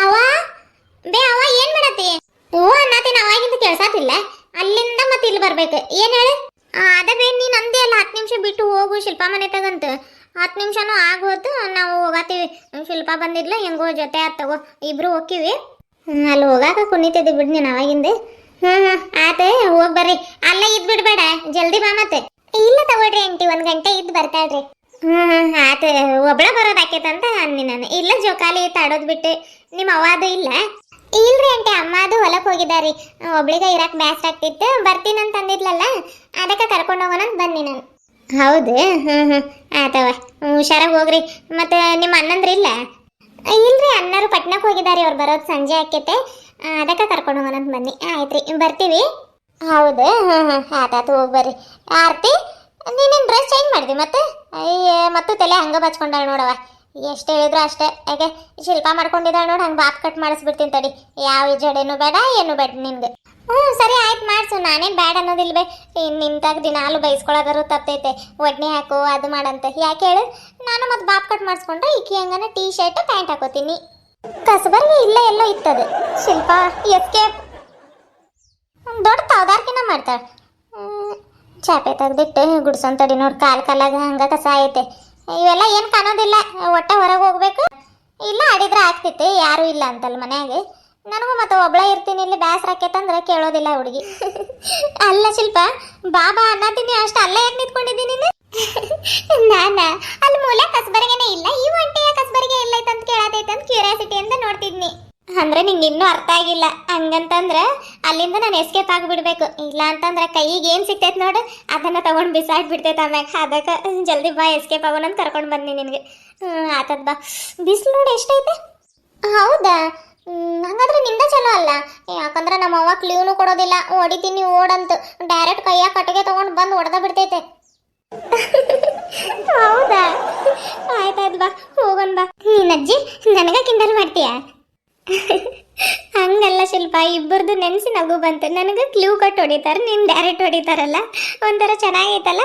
ಅವ ಬೇ ಅವ ಏನ್ ಮಾಡತ್ತಿ? ಓ ಅನ್ನತೇನ ಅವಾಗಿಂದ ಕೇಳ್ಸಾತಿಲ್ಲ. ಅಲ್ಲಿಂದ ಮತ್ತೆ ಇಲ್ಲಿ ಬರ್ಬೇಕು. ಏನ್ ಹೇಳಿ? ಅದ ಬೇ ನೀನ್ ಅಂದೆ ಅಲ್ಲ 10 ನಿಮಿಷ ಬಿಟ್ಟು ಹೋಗು ಶಿಲ್ಪಾ ಮನೆ ತಗಂತ. 10 ನಿಮಿಷನೂ ಆಗೋತು, ನಾವು ಹೋಗತ್ತೀವಿ. ಶಿಲ್ಪಾ ಬಂದಿದ್ಲ ಹೆಂಗೋ ಜೊತೆ ಆತ್ ತಗೋ, ಇಬ್ರು ಹೋಗ್ತೀವಿ. ಅಲ್ಲಿ ಹೋಗಾಕ ಕುಣಿತಿದ್ದೆ ಬಿಡ್ ನೀನ್ ಅವಾಗಿಂದ. ಆತ ಹೋಗ್ ಬರ್ರಿ. ಅಲ್ಲ ಇದ್ ಬಿಡ್ಬೇಡ, ಜಲ್ದಿ ಬಾ ಮತ್ತೆ. ಇಲ್ಲ ತಗೊಳ್ರಿ ಆಂಟಿ, 1 ಗಂಟೆ ಇದ್ದು ಬರ್ತಾಳ್ರಿ. ಆತ ಒಬ್ಳ ಬರೋದ್ ಆಕೇತಂತ ಅಂದಿ ನಾನು. ಇಲ್ಲ ಜೋಕಾಲಿ ತಾಡೋದ್ ಬಿಟ್ಟು ನಿಮ್ಮ ಅವಾದು ಇಲ್ಲ. ಇಲ್ರಿ ಆಂಟಿ, ಅಮ್ಮ ಅದು ಹೊಲಕ್ ಹೋಗಿದಾರಿ. ಒಬ್ಳಿಗ ಇರಾಕ್ ಬ್ಯಾಸ್ರ ಆಗ್ತಿತ್ತು, ಬರ್ತೀನಂತ ಅಂದಿದ್ಲಲ್ಲ, ಅದಕ್ಕೆ ಕರ್ಕೊಂಡು ಹೋಗೋಣ ಅಂತ ಬನ್ನಿ ನಾನು. ಹೌದು. ಆತವ, ಹುಷಾರಾಗಿ ಹೋಗ್ರಿ. ಮತ್ತೆ ನಿಮ್ಮ ಅಣ್ಣಂದ್ರ ಇಲ್ಲ? ಇಲ್ರಿ, ಅಣ್ಣರು ಪಟ್ನಕ್ಕೆ ಹೋಗಿದಾರಿ. ಅವ್ರು ಬರೋದು ಸಂಜೆ ಆಕೈತೆ, ಅದಕ್ಕೆ ಕರ್ಕೊಂಡು ಹೋಗೋಣ ಅಂತ ಬನ್ನಿ. ಆಯ್ತ್ರಿ, ಬರ್ತೀವಿ. ಹೌದು. ಆತಾತು, ಹೋಗಿ ಬರ್ರಿ. ಆರ್ತಿ, ನೀನೇನು ಡ್ರೆಸ್ ಚೇಂಜ್ ಮಾಡಿದಿ ಮತ್ತೆ? ಅಯ್ಯ, ಮತ್ತು ತಲೆ ಹಂಗೆ ಬಚ್ಕೊಂಡಾಳ ನೋಡವ. ಎಷ್ಟು ಹೇಳಿದ್ರು ಅಷ್ಟೇ. ಯಾಕೆ ಶಿಲ್ಪ ಮಾಡ್ಕೊಂಡಿದ್ದಾಳೆ ನೋಡಿ, ಹಂಗೆ ಬಾಪ್ ಕಟ್ ಮಾಡಿಸ್ಬಿಡ್ತೀನಿ ತಡಿ. ಯಾವ ಜಡೆನೂ ಬೇಡ, ಏನು ಬೇಡ ನಿನ್ಗೆ. ಸರಿ ಆಯ್ತು, ಮಾಡಿಸು. ನಾನೇನು ಬೇಡ ಅನ್ನೋದಿಲ್ವೇ. ನಿಂತಾಗ ದಿನಾಲು ಬೈಸ್ಕೊಳೋದಾರು ತಪ್ಪೈತೆ. ಒಡ್ನೆ ಹಾಕು, ಅದು ಮಾಡಂತೆ. ಯಾಕೆ ಹೇಳು? ನಾನು ಮತ್ತೆ ಬಾಪ್ ಕಟ್ ಮಾಡಿಸ್ಕೊಂಡ್ರೆ ಈಕಿ ಹಂಗನ ಟೀ ಶರ್ಟ್ ಪ್ಯಾಂಟ್ ಹಾಕೋತೀನಿ. ಕಸಬರ್ಗೆ ಇಲ್ಲ ಎಲ್ಲೋ ಇತ್ತದು. ಶಿಲ್ಪ ಎಸ್ಕೇಪ್ ದೊಡ್ಡ ತವದಾರ್ಕಿನ ಮಾಡ್ತಾಳೆ. ಚಾಪೆ ತೆಗ್ದಿಟ್ಟು ಗುಡ್ಸೊಂತಡಿ ನೋಡಿ, ಕಾಲಾಗ ಹಂಗ ಕಸ ಐತೆ. ಇವೆಲ್ಲ ಏನು ಕಾಣೋದಿಲ್ಲ. ಒಟ್ಟ ಹೊರಗೆ ಹೋಗ್ಬೇಕು. ಇಲ್ಲ ಆಡಿದ್ರೆ ಆಗ್ತಿತ್ತು, ಯಾರೂ ಇಲ್ಲ ಅಂತಲ್ಲ ಮನ್ಯಾಗ. ನನಗೂ ಮತ್ತೆ ಒಬ್ಳ ಇರ್ತೀನಿ, ಇಲ್ಲಿ ಬ್ಯಾಸ್ರ ಆಕೇತಂದ್ರೆ ಕೇಳೋದಿಲ್ಲ ಹುಡುಗಿ. ಅಲ್ಲ ಶಿಲ್ಪ, ಬಾಬಾ ಅನ್ನತೀನಿ ಅಷ್ಟು ಅಲ್ಲೇ ಯಾಕೆ ನಿಂತ್ಕೊಂಡಿದ್ದೀನಿ ನೀನು? ನಾನ ಅಲ್ಲಿ ಮೂಲೆ ಕಸಬರಿಗೆನೇ ಇಲ್ಲ, ಈ ಒಂಟೆಯ ಕಸಬರಿಗೆ ಎಲ್ಲೈತೆ ಅಂತ ಕೇಳತೈತೆ ಅಂತ ಕ್ಯೂರಿಯಾಸಿಟಿ ಅಂತ ನೋಡ್ತಿದ್ನಿ. ಅಂದ್ರೆ ನಿಂಗೆ ಇನ್ನೂ ಅರ್ಥ ಆಗಿಲ್ಲ. ಹಂಗಂತಂದ್ರೆ ಅಲ್ಲಿಂದ ನಾನು ಎಸ್ಕೇಪ್ ಆಗಿಬಿಡ್ಬೇಕು. ಇಲ್ಲ ಅಂತಂದ್ರೆ ಕೈಗೆ ಏನು ಸಿಗ್ತೈತೆ ನೋಡು, ಅದನ್ನು ತಗೊಂಡು ಬಿಸಾಡ್ಬಿಡ್ತೈತೆ ಆಮ್ಯಾಗ. ಅದಕ್ಕೆ ಜಲ್ದಿ ಬಾ, ಎಸ್ಕೇಪ್ ಆಗೋಣ ಅಂತ ಕರ್ಕೊಂಡು ಬಂದಿ ನಿನಗೆ. ಆತದ ಬಾ. ಬಿಸಿಲು ನೋಡಿ ಎಷ್ಟೈತೆ. ಹೌದಾ? ಹಂಗಾದ್ರೆ ನಿಂದ ಚಲೋ ಅಲ್ಲ. ಯಾಕಂದ್ರೆ ನಮ್ಮ ಅವ್ವ ಕ್ಲೀವ್ನು ಕೊಡೋದಿಲ್ಲ. ಹೊಡಿತೀನಿ ಓಡಂತು, ಡೈರೆಕ್ಟ್ ಕೈಯಾಗ ಕಟ್ಟಿಗೆ ತಗೊಂಡು ಬಂದು ಹೊಡೆದ ಬಿಡ್ತೈತೆ. ಹೌದಾ? ಆಯ್ತಾಯ್ತು ಬಾ, ಹೋಗೋಣ ಬಾ. ನೀನಜ್ಜಿ ನನಗ ಕಿಂಡಲ್ ಮಾಡ್ತೀಯಾ? ಹಂಗಲ್ಲ ಶಿಲ್ಪ, ಇಬ್ಬರದು ನೆನೆಸಿ ನಗು ಬಂತು. ನನಗೆ ಕ್ಲೂ ಕಟ್ ಹೊಡಿತಾರೆ, ನೀನು ಡೈರೆಕ್ಟ್ ಹೊಡಿತಾರಲ್ಲ, ಒಂಥರ ಚೆನ್ನಾಗೈತಲ್ಲ.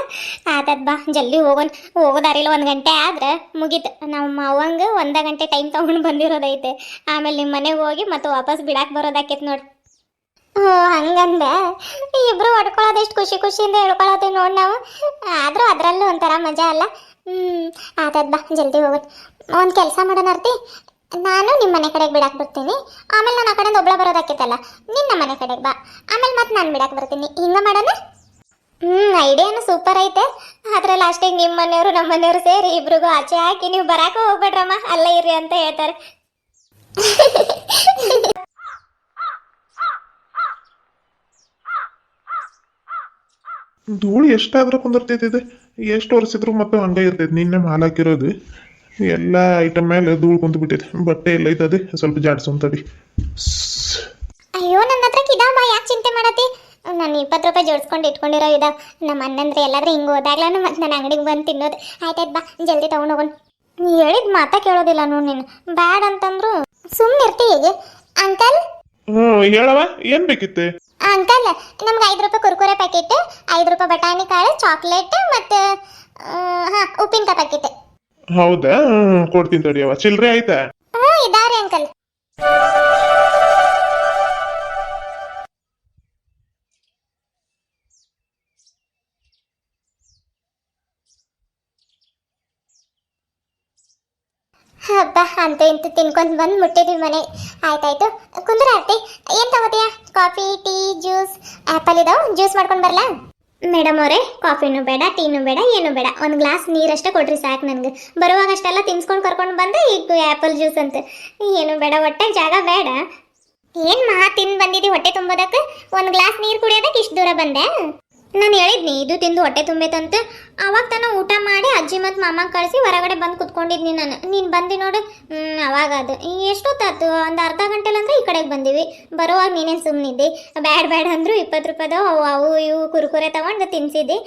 ಆತದ್ ಬಾ, ಜಲ್ದಿ ಹೋಗೋಣ. ಹೋಗೋದಾರಿಲ್ಲ 1 ಗಂಟೆ ಆದ್ರೆ ಮುಗೀತು. ನಮ್ಮ ಅವ್ವಂಗೆ 1 ಗಂಟೆ ಟೈಮ್ ತೊಗೊಂಡು ಬಂದಿರೋದೈತೆ. ಆಮೇಲೆ ನಿಮ್ಮ ಮನೆಗೆ ಹೋಗಿ ಮತ್ತೆ ವಾಪಸ್ ಬಿಡಾಕ್ ಬರೋದಾಕೈತೆ ನೋಡಿ. ಓ ಹಂಗಂದೆ. ಇಬ್ರು ಹೊಡ್ಕೊಳ್ಳೋದು ಎಷ್ಟು ಖುಷಿ ಖುಷಿಯಿಂದ ಹೇಳ್ಕೊಳತ್ತೀವಿ ನೋಡಿ ನಾವು. ಆದರೂ ಅದರಲ್ಲೂ ಒಂಥರ ಮಜಾ ಅಲ್ಲ. ಆತದ್ ಬಾ, ಜಲ್ದಿ ಹೋಗೋಣ. ಒಂದು ಕೆಲಸ ಮಾಡೋಣ ಅರ್ತಿ, ನಾನು ನಿಮ್ಮ ಮನೆ ಕಡೆಗೆ ಬಿಡಾಕ್ ಬರ್ತೀನಿ. ಆಮೇಲೆ ನಾನು ಆ ಕಡೆಯಿಂದ ಒಬ್ಳ ಬರೋದಾಕೈತಲ್ಲ, ನಿನ್ನ ಮನೆ ಕಡೆಗೆ ಬಾ. ಆಮೇಲೆ ಮತ್ತೆ ನಾನು ಬಿಡಾಕ್ ಬರ್ತೀನಿ. ಹಿಂಗೆ ಮಾಡೋಣ? ಐಡಿಯಾನು ಸೂಪರ್ ಐತೆ. ಆದ್ರೆ ಲಾಸ್ಟಿಗೆ ನಿಮ್ಮ ಮನೆಯವರು ನಮ್ಮ ಮನೆಯವರು ಸೇರಿ ಇಬ್ರಿಗೂ ಆಚೆ ಹಾಕಿ ನೀವು ಬರಾಕ ಹೋಗ್ಬೇಡ್ರಮ್ಮ, ಅಲ್ಲೇ ಇರ್ರಿ ಅಂತ ಹೇಳ್ತಾರೆ. ಧೂಳು ಎಷ್ಟಾದ್ರೂ ಕುಂದಿರ್ತೈತಿದೆ. ಎಷ್ಟು ಒರೆಸಿದ್ರು ಮತ್ತೆ ಹಂಗೆ ಇರ್ತೈತಿ. ನಿನ್ನೆ ಮಾಲ್ ಹಾಕಿರೋದು ಎಲ್ಲ ಐಟಮ್ ಮೇಲೆ ಧೂಳು ಕುಂತು ಬಿಟ್ಟೈತೆ. ಬಟ್ಟೆ ಎಲ್ಲ ಐತದೆ, ಸ್ವಲ್ಪ ಜಾಡ್ಸೊಂತಡಿ. ಅಯ್ಯೋ, ನನ್ನ ಹತ್ರ ಇದಾವ, ಯಾಕೆ ಚಿಂತೆ ಮಾಡತ್ತಿ? ನಾನು 20 ರೂಪಾಯಿ ಜೋಡಿಸ್ಕೊಂಡು ಇಟ್ಕೊಂಡಿರೋ ಇದಾವ. ನಮ್ಮ ಅಣ್ಣಂದ್ರೆ ಎಲ್ಲಾದ್ರೂ ಹಿಂಗೆ ಹೋದಾಗ್ಲಾನು ಮತ್ತೆ ನನ್ನ ಅಂಗಡಿಗೆ ಬಂದು ತಿನ್ನೋದು. ಆಯ್ತಾಯ್ತು ಬಾ, ಜಲ್ದಿ ತಗೊಂಡು ಹೋಗೋಣ. ನೀ ಹೇಳಿದ ಮಾತಾ ಕೇಳೋದಿಲ್ಲ ನೋಡಿ ನೀನು. ಬ್ಯಾಡ್ ಅಂತಂದ್ರು ಸುಮ್ಮನೆ ಇರ್ತಿ ಹೇಗೆ? ಅಂಕಲ್ ಹೇಳವ, ಏನ್ ಬೇಕಿತ್ತೆ? ಅಂಕಲ್, ನಮ್ಗೆ 5 ರೂಪಾಯಿ ಕುರ್ಕುರೆ ಪ್ಯಾಕೆಟ್, 5 ರೂಪಾಯಿ ಬಟಾಣಿ ಕಾಳು, ಚಾಕ್ಲೇಟ್ ಮತ್ತು ಉಪ್ಪಿನಕಾಯಿ ಪ್ಯಾಕೆಟ್. ಹೌದಾ? ಕೊಡ್ತೀನಿ ತಡಿಯವ. ಚಿಲ್ರೆ ಆಯ್ತಾ? ಇದಾರೆ ಅಂಕಲ್. ಹಬ್ಬ, ಅಂತೂ ಇಂತೂ ತಿನ್ಕೊಂಡು ಬಂದು ಮುಟ್ಟಿದ್ವಿ ಮನೆ. ಆಯ್ತಾಯ್ತು, ಕುಂದ್ರ ಆರ್ತಿ. ಏನು ತಗೋತೀಯ? Coffee, tea, juice? ಆ್ಯಪಲ್ ಇದಾವೆ, ಜ್ಯೂಸ್ ಮಾಡ್ಕೊಂಡು ಬರಲಾ? ಮೇಡಮ್ ಅವರೇ, ಕಾಫಿನೂ ಬೇಡ, ಟೀನೂ ಬೇಡ, ಏನೂ ಬೇಡ. 1 ಗ್ಲಾಸ್ ನೀರಷ್ಟೇ ಕೊಡ್ರಿ ಸಾಕು ನನಗೆ. ಬರುವಾಗ ಅಷ್ಟೆಲ್ಲ ತಿನ್ಸ್ಕೊಂಡು ಕರ್ಕೊಂಡು ಬಂದೆ, ಈಗ ಆ್ಯಪಲ್ ಜ್ಯೂಸ್ ಅಂತ. ಏನೂ ಬೇಡ, ಹೊಟ್ಟೆ ಜಾಗ ಬೇಡ. ಏನು ಮಹಾ ತಿಂದು ಬಂದಿದ್ದಿ ಹೊಟ್ಟೆ ತುಂಬೋದಕ್ಕೆ? 1 ಗ್ಲಾಸ್ ನೀರು ಕುಡಿಯೋದಕ್ಕೆ ಇಷ್ಟು ದೂರ ಬಂದೆ? ನಾನು ಹೇಳಿದ್ನಿ ಇದು ತಿಂದು ಹೊಟ್ಟೆ ತುಂಬೈತಂತ. ಅವಾಗ ತಾನ ಊಟ ಮಾಡಿ ಅಜ್ಜಿ ಮತ್ತು ಮಾಮ ಕಳಿಸಿ ಹೊರಗಡೆ ಬಂದು ಕುತ್ಕೊಂಡಿದ್ನಿ ನಾನು. ನೀನು ಬಂದು ನೋಡು. ಅವಾಗ ಅದು ಎಷ್ಟೊತ್ತಾಯ್ತು? ಒಂದು ಅರ್ಧ ಗಂಟೆಲಂದ್ರೆ ಈ ಕಡೆಗೆ ಬಂದೀವಿ. ಬರೋವಾಗ ನೀನೇನು ಸುಮ್ಮನಿದ್ದಿ. ಬ್ಯಾಡ ಅಂದರು 20 ರೂಪಾಯಿದು ಅವು ಇವು ಕುರ್ಕುರೆ ತೊಗೊಂಡು ತಿನ್ಸಿದ್ದಿ.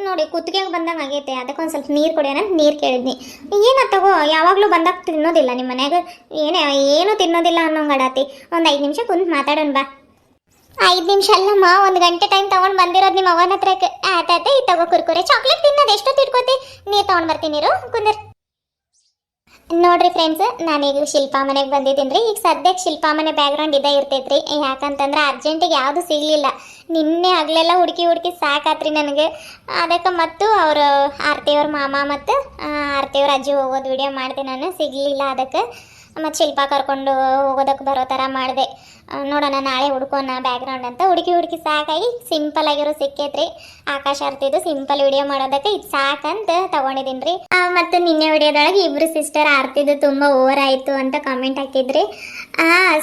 ನೋಡಿ ಕುತ್ತಿಗೆಗೆ ಬಂದಂಗೆ ಆಗೈತೆ. ಅದಕ್ಕೆ ಒಂದು ಸ್ವಲ್ಪ ನೀರು ಕುಡಿಯೋಣ ನೀರು ಕೇಳಿದ್ನಿ. ಏನು ತಗೋ, ಯಾವಾಗಲೂ ಬಂದಾಗ ತಿನ್ನೋದಿಲ್ಲ ನಿಮ್ಮ ಮನ್ಯಾಗ? ಏನು ತಿನ್ನೋದಿಲ್ಲ ಅನ್ನೋಂಗಡಾತಿ. ಒಂದು 5 ನಿಮಿಷ ಕುಂತು ಮಾತಾಡೋಣ ಬಾ. 5 ನಿಮಿಷ ಅಲ್ಲಮ್ಮ, 1 ಗಂಟೆ ಟೈಮ್ ತೊಗೊಂಡು ಬಂದಿರೋದು ನಿಮ್ಮ ಅವನ ಹತ್ರಕ್ಕೆ. ಆಯ್ತಾಯ್ತು, ಈ ತಗೋ ಕುರ್ಕುರೆ. ಚಾಕ್ಲೇಟ್ ತಿನ್ನೋದು ಎಷ್ಟೊತ್ತು ಇಟ್ಕೋತಿ? ನೀರು ತೊಗೊಂಡು ಬರ್ತೀನಿ, ನೀರು ಕುಂದರ್. ನೋಡ್ರಿ ಫ್ರೆಂಡ್ಸ್, ನಾನೀಗ ಶಿಲ್ಪಾ ಮನೆಗೆ ಬಂದಿದ್ದೀನಿ ರೀ. ಈಗ ಸದ್ಯಕ್ಕೆ ಶಿಲ್ಪಾ ಮನೆ ಬ್ಯಾಕ್ಗ್ರೌಂಡ್ ಇದೇ ಇರ್ತೈತ್ರಿ. ಯಾಕಂತಂದ್ರೆ ಅರ್ಜೆಂಟಿಗೆ ಯಾವುದು ಸಿಗಲಿಲ್ಲ. ನಿನ್ನೆ ಹಗಲೆಲ್ಲ ಹುಡುಕಿ ಸಾಕಾತ್ರಿ ನನಗೆ. ಅದಕ್ಕೆ ಮತ್ತು ಅವರು ಆರ್ತಿಯವ್ರ ಮಾಮ ಮತ್ತು ಆರ್ತಿಯವ್ರ ಅಜ್ಜಿ ಹೋಗೋದು ವಿಡಿಯೋ ಮಾಡಿದೆ, ನಾನು ಸಿಗಲಿಲ್ಲ. ಅದಕ್ಕೆ ಮತ್ತು ಶಿಲ್ಪಾ ಕರ್ಕೊಂಡು ಹೋಗೋದಕ್ಕೆ ಬರೋ ಥರ ಮಾಡಿದೆ. ನೋಡೋಣ ನಾಳೆ ಹುಡ್ಕೋಣ ಬ್ಯಾಕ್ಗ್ರೌಂಡ್ ಅಂತ. ಹುಡುಕಿ ಸಾಕಾಗಿ ಸಿಂಪಲ್ ಆಗಿರೋ ಸಿಕ್ಕೈತ್ರಿ. ಆಕಾಶ ಆರ್ತಿದು ಸಿಂಪಲ್ ವಿಡಿಯೋ ಮಾಡೋದಕ್ಕೆ ಇದು ಸಾಕಂತ ತಗೊಂಡಿದ್ದೀನಿ ರೀ. ಮತ್ತು ನಿನ್ನೆ ವಿಡಿಯೋದೊಳಗೆ ಇಬ್ಬರು ಸಿಸ್ಟರ್ ಆರ್ತಿದು ತುಂಬ ಓವರ್ ಆಯಿತು ಅಂತ ಕಾಮೆಂಟ್ ಹಾಕಿದ್ರಿ.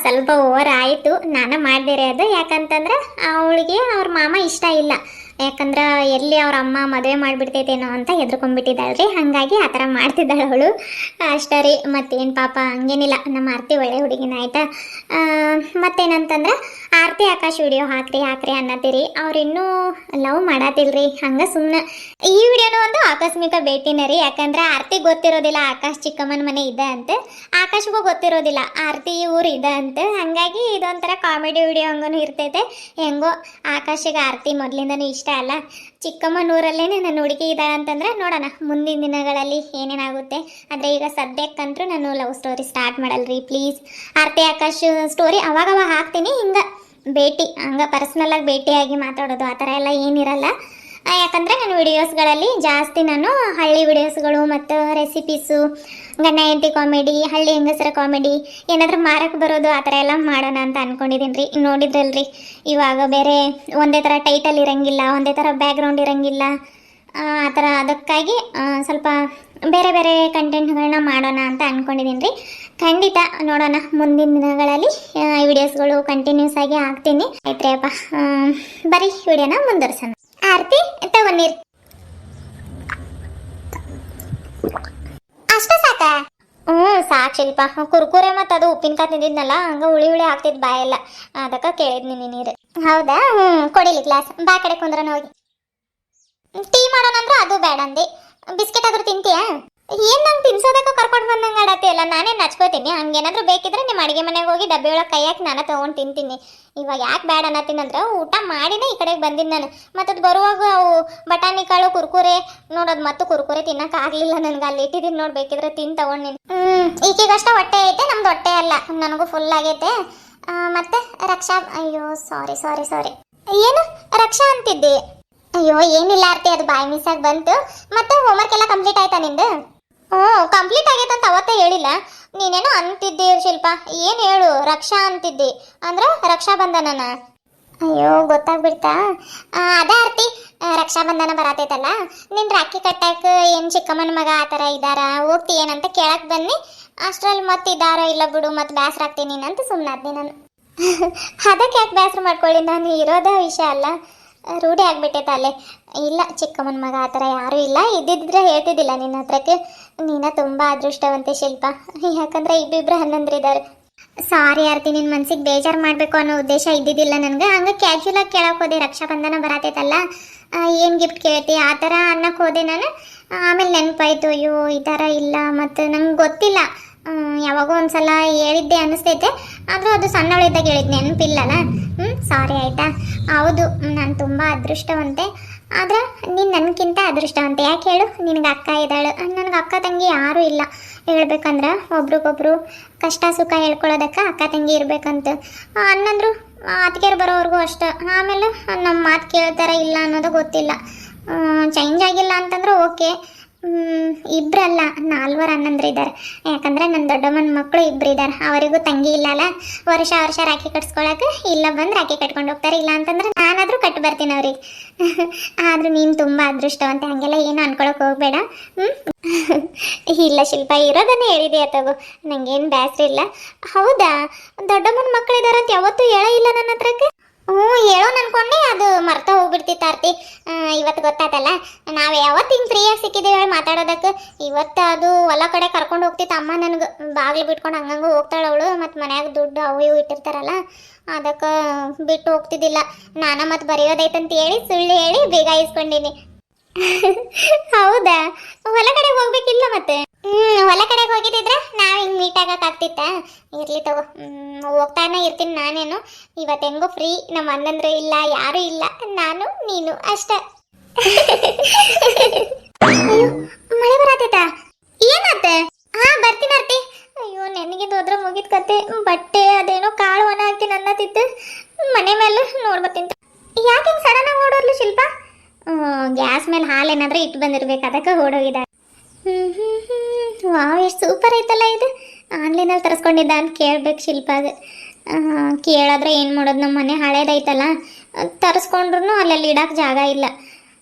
ಸ್ವಲ್ಪ ಓವರ್ ಆಯಿತು, ನಾನು ಮಾಡಿದೆ ಅದು. ಯಾಕಂತಂದ್ರೆ ಅವಳಿಗೆ ಅವ್ರ ಮಾಮ ಇಷ್ಟ ಇಲ್ಲ. ಯಾಕಂದ್ರೆ ಎಲ್ಲಿ ಅವ್ರ ಅಮ್ಮ ಮದುವೆ ಮಾಡಿಬಿಡ್ತೈತೇನೋ ಅಂತ ಹೆದರ್ಕೊಂಡ್ಬಿಟ್ಟಿದ್ದಾಳೆ ರೀ. ಹಾಗಾಗಿ ಆ ಥರ ಮಾಡ್ತಿದ್ದಾಳೆ ಅವಳು ಅಷ್ಟೇ ರೀ. ಮತ್ತೇನು ಪಾಪ ಹಂಗೇನಿಲ್ಲ, ನಮ್ಮ ಆರ್ತಿ ಒಳ್ಳೆ ಹುಡುಗಿನ ಆಯಿತಾ. ಮತ್ತೇನಂತಂದ್ರೆ ಆರ್ತಿ ಆಕಾಶ್ ವಿಡಿಯೋ ಹಾಕ್ರಿ ಅನ್ನತ್ತೀರಿ. ಅವ್ರಿನ್ನೂ ಲವ್ ಮಾಡತ್ತಿಲ್ರಿ, ಹಂಗೆ ಸುಮ್ಮನೆ. ಈ ವಿಡಿಯೋನು ಒಂದು ಆಕಸ್ಮಿಕ ಭೇಟಿನೇ ರೀ. ಯಾಕಂದ್ರೆ ಆರ್ತಿ ಗೊತ್ತಿರೋದಿಲ್ಲ ಆಕಾಶ್ ಚಿಕ್ಕಮ್ಮನ ಮನೆ ಇದೆ ಅಂತ, ಆಕಾಶ್ಗೂ ಗೊತ್ತಿರೋದಿಲ್ಲ ಆರ್ತಿ ಊರು ಇದೆ ಅಂತ. ಹಾಗಾಗಿ ಇದೊಂಥರ ಕಾಮಿಡಿ ವಿಡಿಯೋ ಹಂಗೂ ಇರ್ತೈತೆ. ಹೆಂಗೋ ಆಕಾಶಿಗೆ ಆರ್ತಿ ಮೊದಲಿಂದನೂ ಇಷ್ಟ ಅಲ್ಲ. ಚಿಕ್ಕಮ್ಮನೂರಲ್ಲೇ ನನ್ನ ಹುಡುಗಿ ಇದೆ ಅಂತಂದ್ರೆ ನೋಡೋಣ ಮುಂದಿನ ದಿನಗಳಲ್ಲಿ ಏನೇನಾಗುತ್ತೆ. ಆದರೆ ಈಗ ಸದ್ಯಕ್ಕಂತೂ ನಾನು ಲವ್ ಸ್ಟೋರಿ ಸ್ಟಾರ್ಟ್ ಮಾಡಲ್ರಿ ಪ್ಲೀಸ್. ಆರ್ತಿ ಆಕಾಶ್ ಸ್ಟೋರಿ ಅವಾಗವಾಗ ಹಾಕ್ತೀನಿ, ಹಿಂಗೆ ಭೇಟಿ ಹಂಗೆ ಪರ್ಸ್ನಲಾಗಿ ಭೇಟಿಯಾಗಿ ಮಾತಾಡೋದು ಆ ಥರ ಎಲ್ಲ ಏನಿರಲ್ಲ. ಯಾಕಂದರೆ ನನ್ನ ವಿಡಿಯೋಸ್ಗಳಲ್ಲಿ ಜಾಸ್ತಿ ನಾನು ಹಳ್ಳಿ ವಿಡಿಯೋಸ್ಗಳು ಮತ್ತು ರೆಸಿಪೀಸು, ಗಂಡ ಹೆಂಡತಿ ಕಾಮಿಡಿ, ಹಳ್ಳಿ ಹೆಂಗಸರ ಕಾಮಿಡಿ, ಏನಾದರೂ ಮಾರಕ್ಕೆ ಬರೋದು ಆ ಥರ ಎಲ್ಲ ಮಾಡೋಣ ಅಂತ ಅಂದ್ಕೊಂಡಿದ್ದೀನಿ ರೀ. ನೋಡಿದ್ರಲ್ರಿ ಇವಾಗ ಬೇರೆ ಒಂದೇ ಥರ ಟೈಟಲ್ ಇರೋಂಗಿಲ್ಲ, ಒಂದೇ ಥರ ಬ್ಯಾಕ್ಗ್ರೌಂಡ್ ಇರೋಂಗಿಲ್ಲ ಆ ಥರ. ಅದಕ್ಕಾಗಿ ಸ್ವಲ್ಪ ಬೇರೆ ಬೇರೆ ಕಂಟೆಂಟ್ಗಳನ್ನ ಮಾಡೋಣ ಅಂತ ಅಂದ್ಕೊಂಡಿದ್ದೀನಿ ರೀ. ಖಂಡಿತ ನೋಡೋಣ ಮುಂದಿನ ದಿನಗಳಲ್ಲಿ ವಿಡಿಯೋಸ್ಗಳು ಕಂಟಿನ್ಯೂಸ್ ಆಗಿ ಹಾಕ್ತೀನಿ. ಆಯ್ತ್ರಿ ಅಪ್ಪ, ಬರೀ ವಿಡಿಯೋನ ಮುಂದುವರ್ಸೋಣ. ಆರ್ತಿ ತಗೊಂಡಿರಿ ಅಷ್ಟ ಸಾಕ? ಸಾಕು ಶಿಲ್ಪ. ಕುರ್ಕುರೆ ಮತ್ತು ಅದು ಉಪ್ಪಿನಕಾಯಿ ತಿಂದಿದ್ನಲ್ಲ, ಹಂಗೆ ಹುಳಿ ಆಗ್ತಿದ್ದು ಬಾಯೆಲ್ಲ, ಅದಕ್ಕೆ ಕೇಳಿದ್ನಿ ನೀರು. ಹೌದಾ? ಕೊಡಿಲಿ ಗ್ಲಾಸ್. ಬಾ ಕಡೆ ಕುಂದ್ರನ ಹೋಗಿ. ಟೀ ಮಾಡೋಣಂದ್ರೆ ಅದು ಬೇಡ ಅಂದೆ. ಬಿಸ್ಕೆಟ್ ಆದ್ರೂ ತಿಂತೀಯಾ? ಏನ್ ನಂಗೆ ತಿನ್ಸೋದಕ್ಕೆ ಕರ್ಕೊಂಡು ಬಂದಂಗೆ ಆಡತ್ತೆ ಅಲ್ಲ. ನಾನೇ ನಚ್ಕೋತೀನಿ. ಹಂಗೇನಾದ್ರೂ ಬೇಕಿದ್ರೆ ನಿಮ್ಮ ಅಡುಗೆ ಮನೆಗೆ ಹೋಗಿ ಡಬ್ಬಿ ಒಳಗೆ ಕೈ ಹಾಕಿ ನಾನು ತೊಗೊಂಡು ತಿಂತೀನಿ. ಇವಾಗ ಯಾಕೆ ಬೇಡ ಅನ್ನತ್ತೀನಂದ್ರೆ ಊಟ ಮಾಡಿನೇ ಈ ಕಡೆಗೆ ಬಂದಿದ್ದು ನಾನು. ಮತ್ತು ಅದು ಬರುವಾಗ ಅವು ಬಟಾಣಿ ಕಾಳು ಕುರ್ಕುರೆ ನೋಡೋದು, ಮತ್ತು ಕುರ್ಕುರೆ ತಿನ್ನೋಕ್ಕಾಗಲಿಲ್ಲ ನನಗೆ. ಅಲ್ಲಿ ಇಟ್ಟಿದ್ದೀನಿ ನೋಡಿ, ಬೇಕಿದ್ರೆ ತಿಂದು ತೊಗೊಂಡು ನೀನು. ಈಗೀಗಷ್ಟ ಹೊಟ್ಟೆ ಐತೆ, ನಮ್ದು ಹೊಟ್ಟೆ ಅಲ್ಲ, ನನಗೂ ಫುಲ್ ಆಗೈತೆ. ಮತ್ತೆ ರಕ್ಷಾ, ಅಯ್ಯೋ ಸಾರಿ ಏನು ರಕ್ಷಾ ಅಂತಿದ್ದೆ? ಅಯ್ಯೋ ಏನಿಲ್ಲ ಆರ್ತಿ, ಅದು ಬಾಯಿ ಮಿಸ್ಸಾಗಿ ಬಂತು. ಮತ್ತೆ ಹೋಮ್ವರ್ಕ್ ಎಲ್ಲ ಕಂಪ್ಲೀಟ್ ಆಯ್ತಾ ನಿಂದು? ಕಂಪ್ಲೀಟ್ ಆಗೈತೆ ಅಂತ ಅವತ್ತೇ ಹೇಳಿಲ್ಲ. ನೀನೇನೋ ಅಂತಿದ್ದಿ ಶಿಲ್ಪ. ಏನು ಹೇಳು? ರಕ್ಷಾ ಅಂತಿದ್ದಿ ಅಂದ್ರೆ ರಕ್ಷಾ ಬಂಧನನ? ಅಯ್ಯೋ ಗೊತ್ತಾಗ್ಬಿಡ್ತಾ? ಅದೇ ಆರ್ತಿ, ರಕ್ಷಾ ಬಂಧನ ಬರತೈತಲ್ಲ, ನಿನ್ನ ರಾಖಿ ಕಟ್ಟಕ್ಕೆ ಏನು ಚಿಕ್ಕಮ್ಮನ ಮಗ ಆ ಥರ ಇದ್ದಾರ, ಹೋಗ್ತಿ ಏನಂತ ಕೇಳಕ್ಕೆ ಬನ್ನಿ. ಅಷ್ಟರಲ್ಲಿ ಮತ್ತೆ ಇದ್ದಾರೋ ಇಲ್ಲ ಬಿಡು, ಮತ್ತೆ ಬೇಸರ ಆಗ್ತೀನಿ ಅಂತ ಸುಮ್ಮನಾದ್ನಿ ನಾನು. ಅದಕ್ಕೆ ಯಾಕೆ ಬೇಸರ ಮಾಡ್ಕೊಳ್ಳಿ, ನಾನು ಇರೋದೇ ವಿಷಯ ಅಲ್ಲ, ರೂಢಿ ಆಗ್ಬಿಟ್ಟೈತೆ ಅಲ್ಲೇ. ಇಲ್ಲ, ಚಿಕ್ಕಮ್ಮನ ಮಗ ಆ ಥರ ಯಾರೂ ಇಲ್ಲ. ಇದ್ದಿದ್ರೆ ಹೇಳ್ತಿದ್ದಿಲ್ಲ ನಿನ್ನ ಹತ್ರಕ್ಕೆ. ನೀನು ತುಂಬ ಅದೃಷ್ಟವಂತೆ ಶಿಲ್ಪ. ಯಾಕಂದ್ರೆ ಇಬ್ಬಿಬ್ರು ಹನ್ನೊಂದ್ರಿದ್ದಾರೆ. ಸಾರಿ ಆರ್ತಿ, ನಿನ್ನ ಮನ್ಸಿಗೆ ಬೇಜಾರು ಮಾಡಬೇಕು ಅನ್ನೋ ಉದ್ದೇಶ ಇದ್ದಿದ್ದಿಲ್ಲ ನನಗೆ. ಹಂಗೆ ಕ್ಯಾಶುಲಾಗಿ ಕೇಳಕ್ಕೆ ಹೋದೆ, ರಕ್ಷಾ ಬಂಧನ ಬರತೈತಲ್ಲ ಏನು ಗಿಫ್ಟ್ ಕೇಳ್ತಿ ಆ ಥರ ಅನ್ನಕ್ಕೆ ಹೋದೆ ನಾನು. ಆಮೇಲೆ ನೆನಪಾಯ್ತು, ಅಯ್ಯೋ ಈ ಥರ ಇಲ್ಲ, ಮತ್ತು ನಂಗೆ ಗೊತ್ತಿಲ್ಲ. ಯಾವಾಗೋ ಒಂದ್ಸಲ ಹೇಳಿದ್ದೆ ಅನಿಸ್ತೈತೆ, ಆದರೂ ಅದು ಸಣ್ಣವಳಿದ್ದಾಗ ಹೇಳಿದ್ದೆ, ನೆನಪಿಲ್ಲಲ್ಲ. ಸಾರಿ ಆಯಿತಾ. ಹೌದು, ನಾನು ತುಂಬ ಅದೃಷ್ಟವಂತೆ. ಆದ್ರೆ ನೀನು ನನಗಿಂತ ಅದೃಷ್ಟವಂತೆ. ಯಾಕೆ ಹೇಳು? ನಿನಗೆ ಅಕ್ಕ ಇದ್ದಾಳು, ನನಗೆ ಅಕ್ಕ ತಂಗಿ ಯಾರೂ ಇಲ್ಲ. ಹೇಳ್ಬೇಕಂದ್ರೆ ಒಬ್ರಿಗೊಬ್ರು ಕಷ್ಟ ಸುಖ ಹೇಳ್ಕೊಳ್ಳೋದಕ್ಕೆ ಅಕ್ಕ ತಂಗಿ ಇರಬೇಕಂತ. ಅನ್ನಂದ್ರು ಅತ್ತಿಗೆರು ಬರೋವರೆಗೂ ಅಷ್ಟೆ. ಆಮೇಲೆ ನಮ್ಮ ಮಾತು ಕೇಳ್ತಾರ ಇಲ್ಲ ಅನ್ನೋದು ಗೊತ್ತಿಲ್ಲ. ಚೇಂಜ್ ಆಗಿಲ್ಲ ಅಂತಂದ್ರೆ ಓಕೆ. ಇಬ್ಬರಲ್ಲ, 4 ಅಣ್ಣಂದ್ರು ಇದ್ದಾರೆ. ಯಾಕಂದರೆ ನನ್ನ ದೊಡ್ಡಮ್ಮನ ಮಕ್ಕಳು 2 ಇದ್ದಾರೆ. ಅವರಿಗೂ ತಂಗಿ ಇಲ್ಲಲ್ಲ. ವರ್ಷ ರಾಖಿ ಕಟ್ಸ್ಕೊಳಕ್ಕೆ ಇಲ್ಲ ಬಂದು ರಾಖಿ ಕಟ್ಕೊಂಡು ಹೋಗ್ತಾರೆ. ಇಲ್ಲ ಅಂತಂದ್ರೆ ನಾನಾದರೂ ಕಟ್ಟು ಬರ್ತೀನಿ ಅವ್ರಿಗೆ. ಆದರೂ ನೀನು ತುಂಬ ಅದೃಷ್ಟವಂತೆ, ಹಾಗೆಲ್ಲ ಏನು ಅನ್ಕೊಳಕ್ಕೆ ಹೋಗಬೇಡ. ಇಲ್ಲ ಶಿಲ್ಪ, ಇರೋದನ್ನೇ ಹೇಳಿದೆಯಾ ತಗೋ, ನನಗೇನು ಬೇಸರ ಇಲ್ಲ. ಹೌದಾ? ದೊಡ್ಡಮ್ಮನ ಮಕ್ಕಳು ಇದ್ದಾರೆ ಅಂತ ಯಾವತ್ತೂ ಹೇಳೋ ಇಲ್ಲ ನನ್ನ ಹತ್ರಕ್ಕೆ? ಹೇಳೋಣ ಅನ್ಕೊಂಡೆ, ಅದು ಮರ್ತ ಹೋಗ್ಬಿಡ್ತಿತ್ತು ಆರ್ತಿ. ಇವತ್ತು ಗೊತ್ತಾತಲ್ಲ, ನಾವು ಯಾವತ್ತು ಹಿಂಗೆ ಫ್ರೀಯಾಗಿ ಸಿಕ್ಕಿದ್ದೀವಿ ಹೇಳಿ ಮಾತಾಡೋದಕ್ಕೆ. ಇವತ್ತು ಅದು ಹೊಲ ಕಡೆ ಕರ್ಕೊಂಡು ಹೋಗ್ತಿತ್ತು ಅಮ್ಮ ನನಗೆ. ಬಾಗಿಲು ಬಿಟ್ಕೊಂಡು ಹಂಗಂಗೆ ಹೋಗ್ತಾಳೆ ಅವಳು. ಮತ್ತು ಮನ್ಯಾಗ ದುಡ್ಡು ಅವು ಇವು ಇಟ್ಟಿರ್ತಾರಲ್ಲ, ಅದಕ್ಕೆ ಬಿಟ್ಟು ಹೋಗ್ತಿದ್ದಿಲ್ಲ. ನಾನು ಮತ್ತು ಬರೆಯೋದೈತಂತ ಹೇಳಿ ಸುಳ್ಳು ಹೇಳಿ ಬೇಗ ಇಸ್ಕೊಂಡೀನಿ. ಹೌದಾ? ಹೊಲ ಕಡೆಗೆ ಹೋಗ್ಬೇಕಿಲ್ಲ ಮತ್ತೆ? ಹೊಲ ಕಡೆಗೆ ಹೋಗಿದ್ದಿದ್ರೆ ನಾವು ಹಿಂಗೆ ಮೀಟ್ ಆಗಕ್ಕಾಗ್ತಿತ್ತ? ಇರ್ಲಿ ತಗೋ, ಹೋಗ್ತಾನೆ ಇರ್ತೀನಿ ನಾನೇನು. ಇವತ್ತು ಹೆಂಗೋ ಫ್ರೀ, ನಮ್ಮ ಅಣ್ಣಂದ್ರು ಇಲ್ಲ, ಯಾರೂ ಇಲ್ಲ, ನಾನು ನೀನು ಅಷ್ಟೇ. ಅಯ್ಯೋ ಮಳೆ ಬರತೈತಾ? ಏನಾತ? ಹಾ ಬರ್ತೀನಿ ಆರ್ತಿ. ಅಯ್ಯೋ ನೆನಗಿಂದ ಹೋದ್ರೆ ಮುಗಿದ ಕತೆ. ಬಟ್ಟೆ ಅದೇನೋ ಕಾಳು ಒಣ ಹಾಕ್ತೀನಿ ಅನ್ನತ್ತಿತ್ತು. ಮನೆ ಮೇಲೆ ನೋಡ್ಬತ್ತೀನಿ. ಯಾಕೆ ಹಿಂಗೆ ಸಡನ್ ಆಗಿ ಓಡೋದ್ಲು ಶಿಲ್ಪ? ಗ್ಯಾಸ್ ಮೇಲೆ ಹಾಲು ಏನಾದರೂ ಇಟ್ಟು ಬಂದಿರ್ಬೇಕು, ಅದಕ್ಕೆ ಓಡೋಗಿದ್ದಾರೆ. ವಾವ್, ಎಷ್ಟು ಸೂಪರ್ ಐತಲ್ಲ ಇದು. ಆನ್ಲೈನಲ್ಲಿ ತರಿಸ್ಕೊಂಡಿದ್ದ ಅಂತ ಕೇಳ್ಬೇಕು ಶಿಲ್ಪಾಗ. ಕೇಳಿದ್ರೆ ಏನು ಮಾಡೋದು, ನಮ್ಮ ಮನೆ ಹಳೇದೈತಲ್ಲ, ತರಿಸ್ಕೊಂಡ್ರು ಅಲ್ಲಲ್ಲಿ ಇಡಕ್ಕೆ ಜಾಗ ಇಲ್ಲ.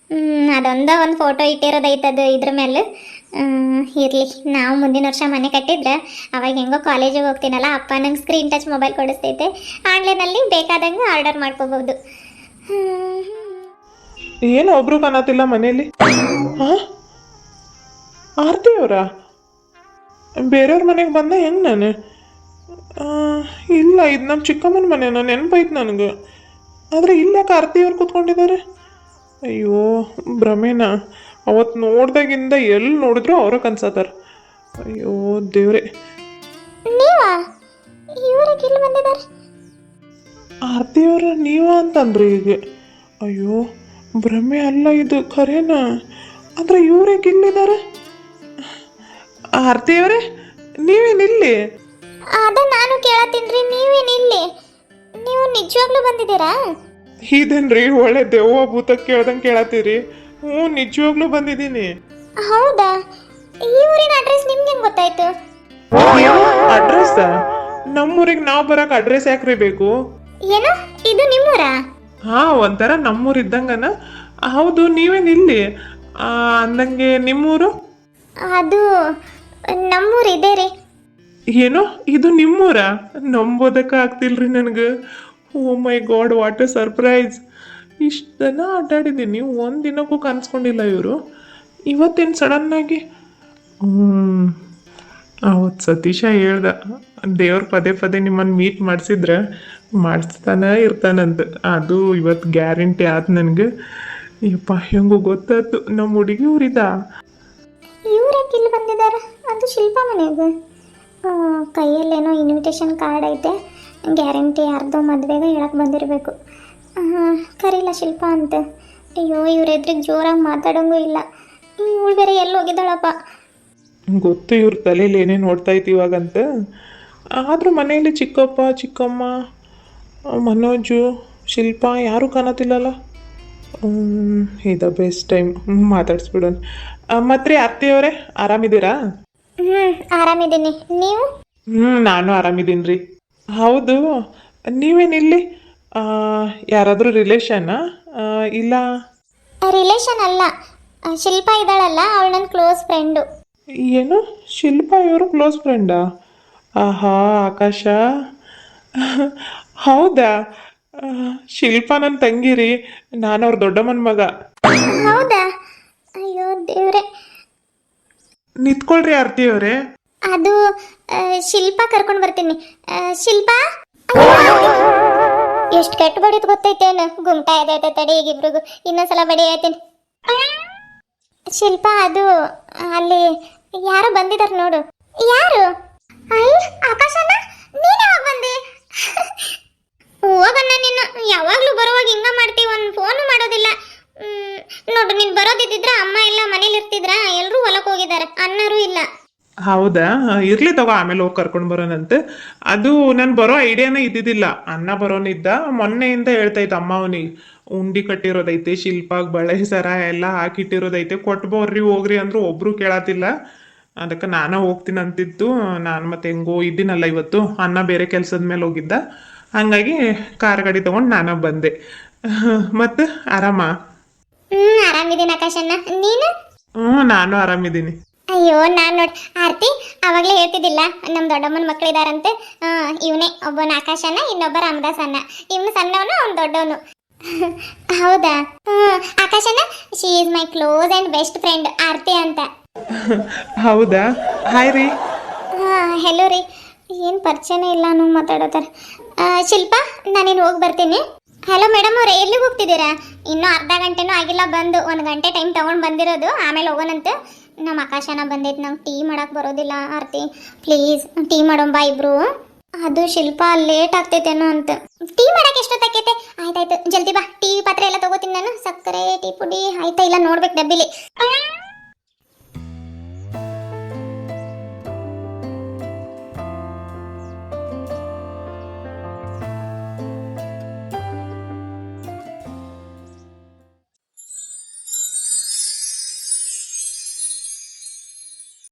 ಅದೊಂದೇ ಒಂದು ಫೋಟೋ ಇಟ್ಟಿರೋದೈತದು ಇದ್ರ ಮೇಲೆ. ಇರಲಿ, ನಾವು ಮುಂದಿನ ವರ್ಷ ಮನೆ ಕಟ್ಟಿದ್ರೆ ಅವಾಗ ಹೆಂಗೋ ಕಾಲೇಜಿಗೆ ಹೋಗ್ತೀನಲ್ಲ, ಅಪ್ಪ ನಂಗೆ ಸ್ಕ್ರೀನ್ ಟಚ್ ಮೊಬೈಲ್ ಕೊಡಿಸ್ತೈತೆ. ಆನ್ಲೈನಲ್ಲಿ ಬೇಕಾದಂಗೆ ಆರ್ಡರ್ ಮಾಡ್ಕೋಬೋದು. ಏನು ಒಬ್ರು ಕಾಣತಿಲ್ಲ ಮನೇಲಿ? ಹಾಂ, ಆರತಿ ಅವರ ಬೇರೆಯವ್ರ ಮನೆಗೆ ಬಂದ ಹೆಂಗೆ ನಾನು? ಇಲ್ಲ, ಇದು ನಮ್ಮ ಚಿಕ್ಕಮ್ಮನ ಮನೆನ, ನೆನಪೈತು ನನಗೆ. ಆದರೆ ಇಲ್ಲಾಕೆ ಆರತಿಯವ್ರು ಕೂತ್ಕೊಂಡಿದ್ದಾರೆ? ಅಯ್ಯೋ ಭ್ರಮೇನ, ಅವತ್ತು ನೋಡ್ದಾಗಿಂದ ಎಲ್ಲಿ ನೋಡಿದ್ರು ಅವ್ರ ಕನ್ಸತ್ತಾರ. ಅಯ್ಯೋ ದೇವ್ರೆ, ನೀವಾ? ಇವ್ರಿಗೆ ಇಲ್ಲಿ ಬಂದಿದ್ದಾರೆ? ಆರತಿಯವ್ರ ನೀವ ಅಂತಂದ್ರಿ ಈಗ? ಅಯ್ಯೋ ಭ್ರಮೆ ಅಲ್ಲ ಇದು, ಖರೇನಾ? ಆದರೆ ಇವ್ರಿಗೆ ಇಲ್ಲಿದ್ದಾರೆ? ಆರತಿಯವರೇ, ನೀವೇನಿಲ್ಲಿ? ಅದ ನಾನು ಕೇಳತ್ತೀನ್ರಿ, ನೀವೇನಿಲ್ಲಿ? ನೀವು ನಿಜವಾಗ್ಲೂ ಬಂದಿದ್ದೀರಾ? ಇದೇನ್ರಿ ಒಳ್ಳೆ ದೆವ್ವ ಭೂತ ಕೇಳ್ದಂಗೆ ಕೇಳತ್ತೀರಿ? ಹ್ಞೂ, ನಿಜವಾಗ್ಲೂ ಬಂದಿದ್ದೀನಿ. ಹೌದಾ? ಈ ಊರಿನ ಅಡ್ರೆಸ್ ನಿಮ್ಗೆ ಹೆಂಗ್ ಗೊತ್ತಾಯ್ತು? ಅಡ್ರೆಸ್? ನಮ್ಮೂರಿಗೆ ನಾವು ಬರಕ್ಕೆ ಅಡ್ರೆಸ್ ಯಾಕ್ರಿ ಬೇಕು? ಏನು, ಇದು ನಿಮ್ಮೂರಾ? ಹಾ, ಒಂಥರ ನಮ್ಮೂರು ಇದ್ದಂಗನ. ಹೌದು, ನೀವೇನಿಲ್ಲಿ ಅಂದಂಗೆ? ನಿಮ್ಮೂರು? ಅದು ನಮ್ಮೂರು ಇದೆ ರೀ. ಏನು, ಇದು ನಿಮ್ಮೂರ? ನಂಬೋದಕ್ಕೆ ಆಗ್ತಿಲ್ರಿ ನನಗೆ. ಓ ಮೈ ಗಾಡ್, ವಾಟ್ ಎ ಸರ್ಪ್ರೈಸ್! ಇಷ್ಟು ದಿನ ಅಡ್ಡಾಡಿದ್ದೀನಿ, ಒಂದು ದಿನಕ್ಕೂ ಕನ್ಸ್ಕೊಂಡಿಲ್ಲ ಇವರು. ಇವತ್ತೇನು ಸಡನ್ನಾಗಿ? ಅವತ್ತು ಸತೀಶ ಹೇಳ್ದ, ದೇವ್ರ ಪದೇ ಪದೇ ನಿಮ್ಮನ್ನು ಮೀಟ್ ಮಾಡಿಸಿದ್ರೆ ಮಾಡಿಸ್ತಾನೆ ಇರ್ತಾನಂತ. ಅದು ಇವತ್ತು ಗ್ಯಾರಂಟಿ ಆಯ್ತು ನನಗೆ. ಯಪ್ಪ, ಹೆಂಗೋ ಗೊತ್ತಾಯ್ತು. ನಮ್ಮ ಹುಡುಗಿ ಊರಿದ. ಇವ್ರಕ್ಕೆ ಇಲ್ಲಿ ಬಂದಿದ್ದಾರೆ? ಅದು ಶಿಲ್ಪ ಮನೆಗೆ. ಕೈಯಲ್ಲೇನೋ ಇನ್ವಿಟೇಷನ್ ಕಾರ್ಡ್ ಐತೆ, ಗ್ಯಾರಂಟಿ ಯಾರ್ದೋ ಮದುವೆಗೆ ಹೇಳಕ್ಕೆ ಬಂದಿರಬೇಕು. ಕರೀಲ ಶಿಲ್ಪ ಅಂತ. ಅಯ್ಯೋ, ಇವ್ರ ಎದ್ರಿಗೆ ಜೋರಾಗಿ ಮಾತಾಡೋಂಗೂ ಇಲ್ಲ. ಇವಳು ಬೇರೆ ಎಲ್ಲಿ ಹೋಗಿದ್ದಾಳಪ್ಪ? ಗೊತ್ತು ಇವ್ರ ತಲೆಯಲ್ಲಿ ಏನೇನು ನೋಡ್ತಾ ಇತ್ತು ಇವಾಗಂತ. ಆದರೂ ಮನೆಯಲ್ಲಿ ಚಿಕ್ಕಪ್ಪ, ಚಿಕ್ಕಮ್ಮ, ಮನೋಜು, ಶಿಲ್ಪ ಯಾರೂ ಕಾಣತಿಲ್ಲಲ್ಲ. ಇದು ಬೆಸ್ಟ್ ಟೈಮ್ ಮಾತಾಡ್ಸ್ಬಿಡೋಣ. ಮತ್ತೆ ಅತ್ತೆಯವರೇ, ಆರಾಮಿದ್ದೀರಾ? ಆರಾಮಿದ್ದೀನಿ, ನೀವು? ನಾನು ಆರಾಮಿದ್ದೀನಿ ರೀ. ಹೌದು, ನೀವೇನಿಲ್ಲಿ? ಯಾರಾದರೂ ರಿಲೇಷನ್ನಾ? ಇಲ್ಲ ರಿಲೇಷನ್ ಅಲ್ಲ, ಶಿಲ್ಪ ಇದ್ದಾಳಲ್ಲ, ಅವಳು ನನ್ನ ಕ್ಲೋಸ್ ಫ್ರೆಂಡು. ಏನು, ಶಿಲ್ಪ ಇವರು ಕ್ಲೋಸ್ ಫ್ರೆಂಡಾ? ಆಹಾ, ಆಕಾಶ, ಹೌದಾ? ಶಿಲ್ಪ ನನ್ನ ತಂಗಿರಿ, ನಾನು ಅವ್ರ ದೊಡ್ಡಮ್ಮನ ಮಗ. ಹೌದಾ? ಅಯ್ಯೋ ದೇವ್ರೆ. ನಿಂತ್ಕೊಳ್ರಿ ಆರತಿಯವರೇ. ಅದು ಶಿಲ್ಪ ಕರ್ಕೊಂಡು ಬರ್ತೀನಿ. ಶಿಲ್ಪ, ಎಷ್ಟು ಕೆಟ್ಟ ಬಡಿದ್ ಗೊತ್ತೈತೇನು? ಗುಮ್ಟಾ ಇದೈತೆ, ತಡಿ ಈಗ ಇಬ್ರಿಗೂ ಇನ್ನೊಂದ್ಸಲ ಬಡಿ ಹೇಳ್ತೀನಿ. ಶಿಲ್ಪ, ಅದು ಅಲ್ಲಿ ಯಾರು ಬಂದಿದ್ದಾರೆ ನೋಡು. ಯಾರು? ಆಕಾಶನ, ನೀನು ಯಾವಾಗ ಬಂದೆ? ಹೋಗಣ್ಣ, ನೀನು ಯಾವಾಗಲೂ ಬರುವಾಗ ಹಿಂಗ ಮಾಡ್ತೀವಿ, ಒಂದು ಫೋನು ಮಾಡೋದಿಲ್ಲ. ನೋಡು, ನೀನು ಬರೋದಿದ್ದಿದ್ರೆ ಅಮ್ಮ ಎಲ್ಲ ಮನೇಲಿ ಇರ್ತಿದ್ರ, ಎಲ್ಲರೂ ಹೊಲಕ್ಕೆ ಹೋಗಿದ್ದಾರೆ, ಅಣ್ಣರೂ ಇಲ್ಲ. ಹೌದಾ, ಇರ್ಲಿ ತಗೋ, ಆಮೇಲೆ ಹೋಗಿ ಕರ್ಕೊಂಡು ಬರೋಣಂತೆ. ಅದು ನಾನು ಬರೋ ಐಡಿಯಾನೇ ಇದ್ದಿದ್ದಿಲ್ಲ. ಅಣ್ಣ ಬರೋನಿದ್ದ, ಮೊನ್ನೆಯಿಂದ ಹೇಳ್ತಾ ಇತ್ತು ಅಮ್ಮ ಅವನಿಗೆ ಉಂಡಿ ಕಟ್ಟಿರೋದೈತೆ, ಶಿಲ್ಪಾಗ್ ಬಳೆ ಸರ ಎಲ್ಲ ಹಾಕಿಟ್ಟಿರೋದೈತೆ, ಕೊಟ್ಬೋರ್ರಿ ಹೋಗ್ರಿ ಅಂದ್ರು ಒಬ್ರು ಕೇಳತ್ತಿಲ್ಲ. ಅದಕ್ಕೆ ನಾನು ಹೋಗ್ತೀನಿ ಅಂತಿತ್ತು. ನಾನು ಮತ್ತೆ ಹೆಂಗೋ ಇದ್ದೀನಲ್ಲ ಇವತ್ತು, ಅಣ್ಣ ಬೇರೆ ಕೆಲಸದ ಮೇಲೆ ಹೋಗಿದ್ದ, ಹಂಗಾಗಿ ಕಾರ್ ಗಾಡಿ ತಗೊಂಡು ನಾನು ಬಂದೆ. ಮತ್ತೆ ಆರಾಮ? ಆರಾಮಿದ್ದೀನಿ ಆಕಾಶಣ್ಣ, ನೀನು? ನಾನು ಆರಾಮಿದ್ದೀನಿ. ಅಯ್ಯೋ, ನಾನು ನೋಡಿ ಆರ್ತಿ ಅವಾಗಲೇ ಹೇಳ್ತಿದ್ದಿಲ್ಲ, ನಮ್ಮ ದೊಡ್ಡಮ್ಮನ ಮಕ್ಕಳಿದಾರಂತೆ. ಇವನೇ ಒಬ್ಬನ ಆಕಾಶಣ್ಣ, ಇನ್ನೊಬ್ಬ ರಾಮದಾಸ್ ಅಣ್ಣ. ಇವನು ಸಣ್ಣವನು, ಅವ್ನು ದೊಡ್ಡವನು. ಹೌದಾ? ಆಕಾಶಣ್ಣ, she is my close and best friend Aarti ಅಂತ. ಹೌದಾ? ಹಾಯ್ ರೀ. ಹೆಲೋ ರೀ. ಏನು ಪರಿಚಯನೇ ಇಲ್ಲ ಅನ್ನೋ ಮಾತಾಡೋತಾರೆ. ಶಿಲ್ಪ, ನಾನಿನ್ನು ಹೋಗಿ ಬರ್ತೀನಿ. ಹಲೋ ಮೇಡಮ್ ಅವರೇ, ಎಲ್ಲಿಗೆ ಹೋಗ್ತಿದ್ದೀರಾ? ಇನ್ನೂ ಅರ್ಧ ಗಂಟೆನೂ ಆಗಿಲ್ಲ ಬಂದು, 1 ಗಂಟೆ ಟೈಮ್ ತೊಗೊಂಡು ಬಂದಿರೋದು, ಆಮೇಲೆ ಹೋಗೋಣಂತೆ. ನಮ್ಮ ಆಕಾಶನ ಬಂದೈತೆ, ನಂಗೆ ಟೀ ಮಾಡಕ್ಕೆ ಬರೋದಿಲ್ಲ. ಆರ್ತಿ ಪ್ಲೀಸ್ ಟೀ ಮಾಡೋಣ ಬಾ ಇಬ್ರು. ಅದು ಶಿಲ್ಪ ಲೇಟ್ ಆಗ್ತೈತೇನೋ ಅಂತ. ಟೀ ಮಾಡಕ್ಕೆ ಎಷ್ಟೊತ್ತಾಕೈತೆ? ಆಯ್ತಾಯ್ತು, ಜಲ್ದಿ ಬಾ. ಟೀ ಪಾತ್ರೆ ಎಲ್ಲ ತಗೋತೀನಿ ನಾನು, ಸಕ್ಕರೆ ಟೀ ಪುಡಿ ಆಯ್ತಾ ಇಲ್ಲ ನೋಡ್ಬೇಕು ಡಬ್ಬಿಲಿ.